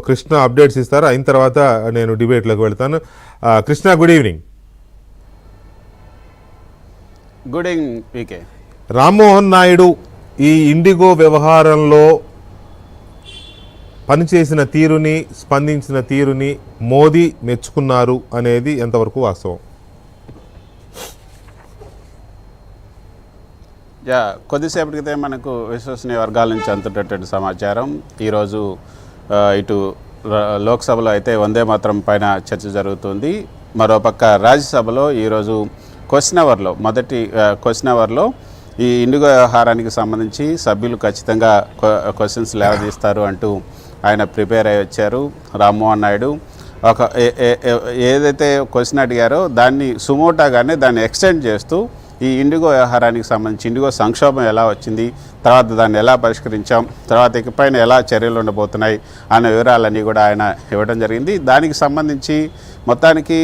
Krishna updates ఇస్తారు. అయిన తర్వాత నేను డిబేట్లోకి వెళ్తాను. Krishna, good evening. Good evening PK. Rammohan Naidu ఈ ఇండిగో వ్యవహారంలో పనిచేసిన తీరుని, స్పందించిన తీరుని మోదీ మెచ్చుకున్నారు అనేది ఎంతవరకు వాస్తవం? కొద్దిసేపటి క్రితం మనకు విశ్వసనీయ వర్గాల నుంచి అందుతున్నటువంటి సమాచారం. ఈరోజు ఇటు లోక్సభలో అయితే వందే మాతరం పైన చర్చ జరుగుతుంది. మరోపక్క రాజ్యసభలో ఈరోజు మొదటి క్వశ్చన్ అవర్లో ఈ ఇండిగో వ్యవహారానికి సంబంధించి సభ్యులు ఖచ్చితంగా క్వశ్చన్స్ లేవదీస్తారు అంటూ ఆయన ప్రిపేర్ అయ్యి వచ్చారు. రామ్మోహన్ నాయుడు ఏదైతే క్వశ్చన్ అడిగారో దాన్ని సుమోటాగానే దాన్ని ఎక్స్టెండ్ చేస్తూ ఈ ఇండిగో వ్యవహారానికి సంబంధించి ఇండిగో సంక్షోభం ఎలా వచ్చింది, తర్వాత దాన్ని ఎలా పరిష్కరించాం, తర్వాత ఇకపైన ఎలా చర్యలు ఉండబోతున్నాయి అనే వివరాలన్నీ కూడా ఆయన ఇవ్వడం జరిగింది. దానికి సంబంధించి మొత్తానికి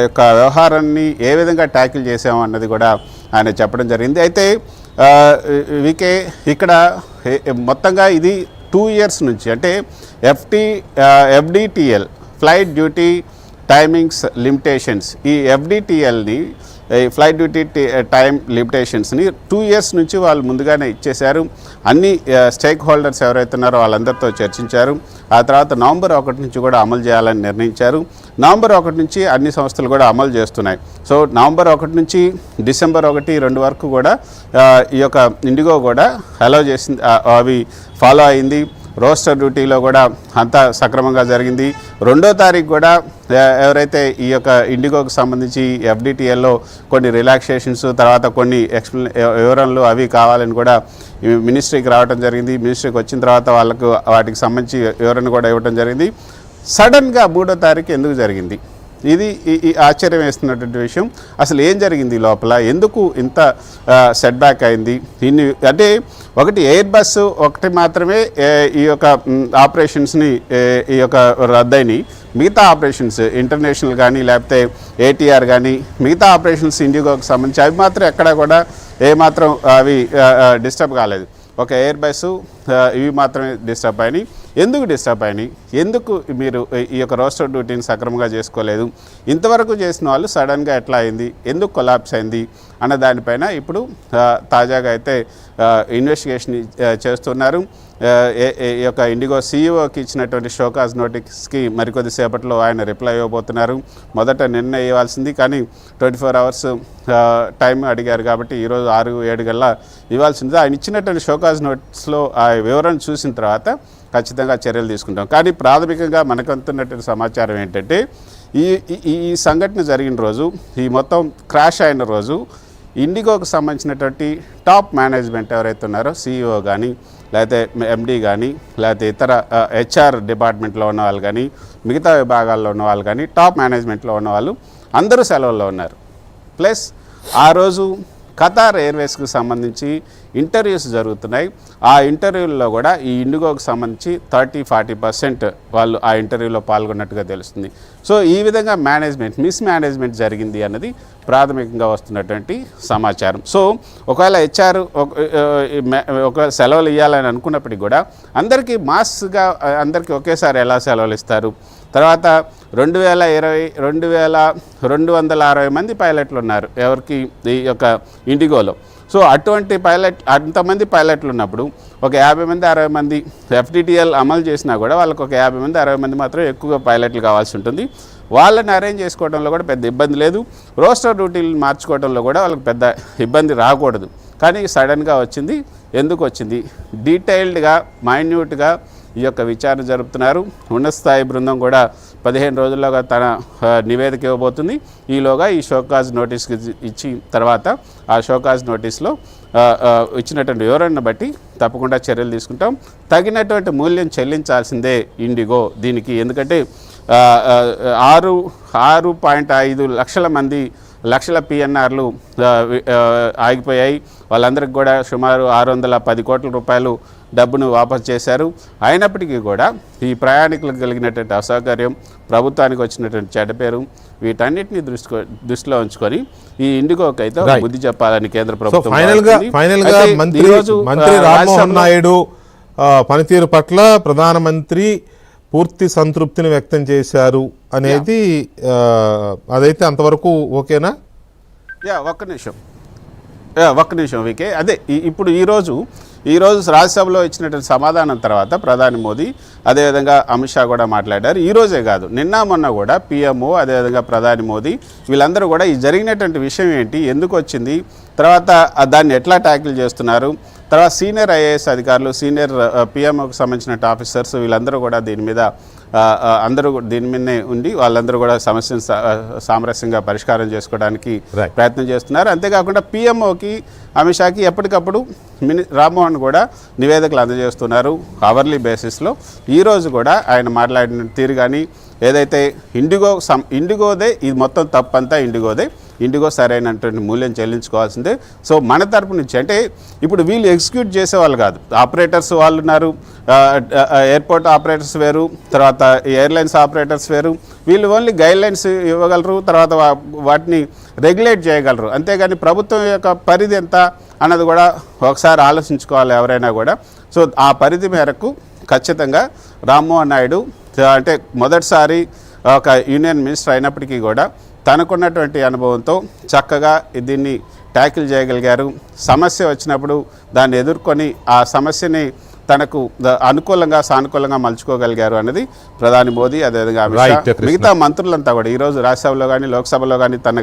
యొక్క వ్యవహారాన్ని ఏ విధంగా ట్యాకిల్ చేసాము అన్నది కూడా ఆయన చెప్పడం జరిగింది. అయితే వీకే ఇక్కడ మొత్తంగా ఇది 2 years నుంచి అంటే FDTL flight duty timings limitations, ఈ FDTLని ఫ్లైట్ డ్యూటీ టైం లిమిటేషన్స్ని 2 years నుంచి వాళ్ళు ముందుగానే ఇచ్చేశారు. అన్ని స్టేక్ హోల్డర్స్ ఎవరైతే ఉన్నారో వాళ్ళందరితో చర్చించారు. ఆ తర్వాత November 1 నుంచి కూడా అమలు చేయాలని నిర్ణయించారు. November 1 నుంచి అన్ని సంస్థలు కూడా అమలు చేస్తున్నాయి. సో November 1 నుంచి December 1, 2 వరకు కూడా ఈ యొక్క ఇండిగో కూడా అలౌ చేసింది, అవి ఫాలో అయింది. రోస్టర్ డ్యూటీలో కూడా అంతా సక్రమంగా జరిగింది. 2వ తారీఖు కూడా ఎవరైతే ఈ యొక్క ఇండిగోకి సంబంధించి FDTLలో కొన్ని రిలాక్సేషన్స్, తర్వాత కొన్ని వివరణలు అవి కావాలని కూడా మినిస్ట్రీకి రావడం జరిగింది. మినిస్ట్రీకి వచ్చిన తర్వాత వాళ్ళకు వాటికి సంబంధించి వివరణ కూడా ఇవ్వడం జరిగింది. సడన్గా 3వ తారీఖు ఎందుకు జరిగింది? ఇది ఆశ్చర్యం వేస్తున్నటువంటి విషయం. అసలు ఏం జరిగింది లోపల, ఎందుకు ఇంత సెట్ బ్యాక్ అయింది? ఇన్ని అంటే ఒకటి ఎయిర్ బస్ ఒకటి మాత్రమే ఈ యొక్క ఆపరేషన్స్ని ఈ యొక్క రద్దయినాయి. మిగతా ఆపరేషన్స్ ఇంటర్నేషనల్ కానీ లేకపోతే ATR కానీ మిగతా ఆపరేషన్స్ ఇండిగోకి సంబంధించి అవి మాత్రం ఎక్కడా కూడా ఏమాత్రం అవి డిస్టర్బ్ కాలేదు. ఒక ఎయిర్ బస్సు ఇవి మాత్రమే డిస్టర్బ్ అయినాయి. ఎందుకు డిస్టర్బ్ అయినాయి? ఎందుకు మీరు ఈ యొక్క రోస్టర్ డ్యూటీని సక్రమంగా చేసుకోలేదు? ఇంతవరకు చేసిన వాళ్ళు సడన్గా ఎట్లా అయింది, ఎందుకు కొలాప్స్ అయింది అన్న దానిపైన ఇప్పుడు తాజాగా అయితే ఇన్వెస్టిగేషన్ చేస్తున్నారు. ఈ యొక్క ఇండిగో CEOకి ఇచ్చినటువంటి షోకాజ్ నోటీస్కి మరికొద్దిసేపట్లో ఆయన రిప్లై ఇవ్వబోతున్నారు. మొదట నిన్న ఇవ్వాల్సింది, కానీ 24 hours టైం అడిగారు కాబట్టి ఈరోజు 6-7 గల్లా ఇవ్వాల్సింది. ఆయన ఇచ్చినటువంటి షోకాజ్ నోటీస్లో ఆ వివరణ చూసిన తర్వాత ఖచ్చితంగా చర్యలు తీసుకుంటాం. కానీ ప్రాథమికంగా మనకు అందుతున్నటువంటి సమాచారం ఏంటంటే ఈ సంఘటన జరిగిన రోజు, ఈ మొత్తం క్రాష్ అయిన రోజు ఇండిగోకి సంబంధించినటువంటి టాప్ మేనేజ్మెంట్ ఎవరైతే ఉన్నారో CEO కానీ లేకపోతే MD కానీ లేకపోతే ఇతర HR డిపార్ట్మెంట్లో ఉన్న వాళ్ళు కానీ మిగతా విభాగాల్లో ఉన్న వాళ్ళు కానీ టాప్ మేనేజ్మెంట్లో ఉన్న వాళ్ళు అందరూ సెలవుల్లో ఉన్నారు. ప్లస్ ఆ రోజు ఖతార్ ఎయిర్వేస్కి సంబంధించి ఇంటర్వ్యూస్ జరుగుతున్నాయి. ఆ ఇంటర్వ్యూల్లో కూడా ఈ ఇండిగోకి సంబంధించి 30-40% వాళ్ళు ఆ ఇంటర్వ్యూలో పాల్గొన్నట్టుగా తెలుస్తుంది. సో ఈ విధంగా మిస్మేనేజ్మెంట్ జరిగింది అన్నది ప్రాథమికంగా వస్తున్నటువంటి సమాచారం. సో ఒకవేళ HR ఒక సెలవులు ఇవ్వాలని అనుకున్నప్పటికీ కూడా అందరికీ మాస్గా అందరికీ ఒకేసారి ఎలా సెలవులు ఇస్తారు? తర్వాత 2260 మంది పైలట్లు ఉన్నారు ఎవరికి ఈ యొక్క ఇండిగోలో. సో అటువంటి అంతమంది పైలట్లు ఉన్నప్పుడు ఒక 50 మంది 60 మంది FDTL అమలు చేసినా కూడా వాళ్ళకి ఒక 50 మంది 60 మంది మాత్రం ఎక్కువగా పైలట్లు కావాల్సి ఉంటుంది. వాళ్ళని అరేంజ్ చేసుకోవడంలో కూడా పెద్ద ఇబ్బంది లేదు. రోస్టర్ డ్యూటీలు మార్చుకోవడంలో కూడా వాళ్ళకి పెద్ద ఇబ్బంది రాకూడదు. కానీ సడన్గా వచ్చింది. ఎందుకు వచ్చింది? డీటెయిల్డ్గా మైన్యూట్గా ఈ యొక్క విచారణ జరుపుతున్నారు. ఉన్నత స్థాయి బృందం కూడా 15 రోజుల్లోగా తన నివేదిక ఇవ్వబోతుంది. ఈలోగా ఈ షోకాజ్ నోటీస్కి ఇచ్చి తర్వాత ఆ షోకాజ్ నోటీస్లో ఇచ్చినటువంటి వివరణను బట్టి తప్పకుండా చర్యలు తీసుకుంటాం. తగినటువంటి మూల్యం చెల్లించాల్సిందే ఇండిగో దీనికి. ఎందుకంటే 6.5 లక్షల PNRలు ఆగిపోయాయి. వాళ్ళందరికీ కూడా సుమారు 610 కోట్ల రూపాయలు డబ్బును వాపసు చేశారు. అయినప్పటికీ కూడా ఈ ప్రయాణికులకు కలిగినటువంటి అసౌకర్యం, ప్రభుత్వానికి వచ్చినటువంటి చెడ్డ పేరు, వీటన్నిటిని దృష్టిలో ఉంచుకొని ఈ ఇండిగోకి అయితే బుద్ధి చెప్పాలని కేంద్ర ప్రభుత్వం. మంత్రి రామ్మోహన్ నాయుడు పనితీరు పట్ల ప్రధానమంత్రి పూర్తి సంతృప్తిని వ్యక్తం చేశారు అనేది అదైతే అంతవరకు ఓకేనా? ఒక్క నిమిషం వికే. అదే ఇప్పుడు ఈరోజు రాజ్యసభలో ఇచ్చినటువంటి సమాధానం తర్వాత ప్రధాని మోదీ అదేవిధంగా అమిత్ షా కూడా మాట్లాడారు. ఈ రోజే కాదు, నిన్న మొన్న కూడా పిఎంఓ అదేవిధంగా ప్రధాని మోదీ వీళ్ళందరూ కూడా ఈ జరిగినటువంటి విషయం ఏంటి, ఎందుకు వచ్చింది, తర్వాత దాన్ని ఎట్లా ట్యాకిల్ చేస్తున్నారు, తర్వాత సీనియర్ ఐఏఎస్ అధికారులు, సీనియర్ పిఎంఓకి సంబంధించిన ఆఫీసర్స్ వీళ్ళందరూ కూడా దీని మీద అందరూ దీని మీదనే ఉండి వాళ్ళందరూ కూడా సమస్యను సామరస్యంగా పరిష్కారం చేసుకోవడానికి ప్రయత్నం చేస్తున్నారు. అంతేకాకుండా పిఎంఓకి అమిత్ షాకి ఎప్పటికప్పుడు రామ్మోహన్ కూడా నివేదికలు అందజేస్తున్నారు అవర్లీ బేసిస్లో. ఈరోజు కూడా ఆయన మాట్లాడిన తీరు కానీ ఏదైతే ఇండిగోదే ఇది మొత్తం తప్పంతా ఇండిగో సరైనటువంటి మూల్యం చెల్లించుకోవాల్సిందే. సో మన తరపు నుంచి అంటే ఇప్పుడు వీళ్ళు ఎగ్జిక్యూట్ చేసేవాళ్ళు కాదు, ఆపరేటర్స్ వాళ్ళు ఉన్నారు, ఎయిర్పోర్ట్ ఆపరేటర్స్ వేరు, తర్వాత ఎయిర్లైన్స్ ఆపరేటర్స్ వేరు. వీళ్ళు ఓన్లీ గైడ్లైన్స్ ఇవ్వగలరు, తర్వాత వాటిని రెగ్యులేట్ చేయగలరు. అంతేగాని ప్రభుత్వం యొక్క పరిధి ఎంత అన్నది కూడా ఒకసారి ఆలోచించుకోవాలి ఎవరైనా కూడా. సో ఆ పరిధి మేరకు ఖచ్చితంగా రామ్మోహన్ నాయుడు అంటే మొదటిసారి ఒక యూనియన్ మినిస్టర్ అయినప్పటికీ కూడా తనకున్నటువంటి అనుభవంతో చక్కగా దీన్ని ట్యాకిల్ చేయగలిగారు. సమస్య వచ్చినప్పుడు దాన్ని ఎదుర్కొని ఆ సమస్యని తనకు అనుకూలంగా సానుకూలంగా మలుచుకోగలిగారు అన్నది ప్రధాని మోదీ అదేవిధంగా అమిత్ షా మిగతా మంత్రులంతా కూడా ఈరోజు రాజ్యసభలో కానీ లోక్సభలో కానీ తన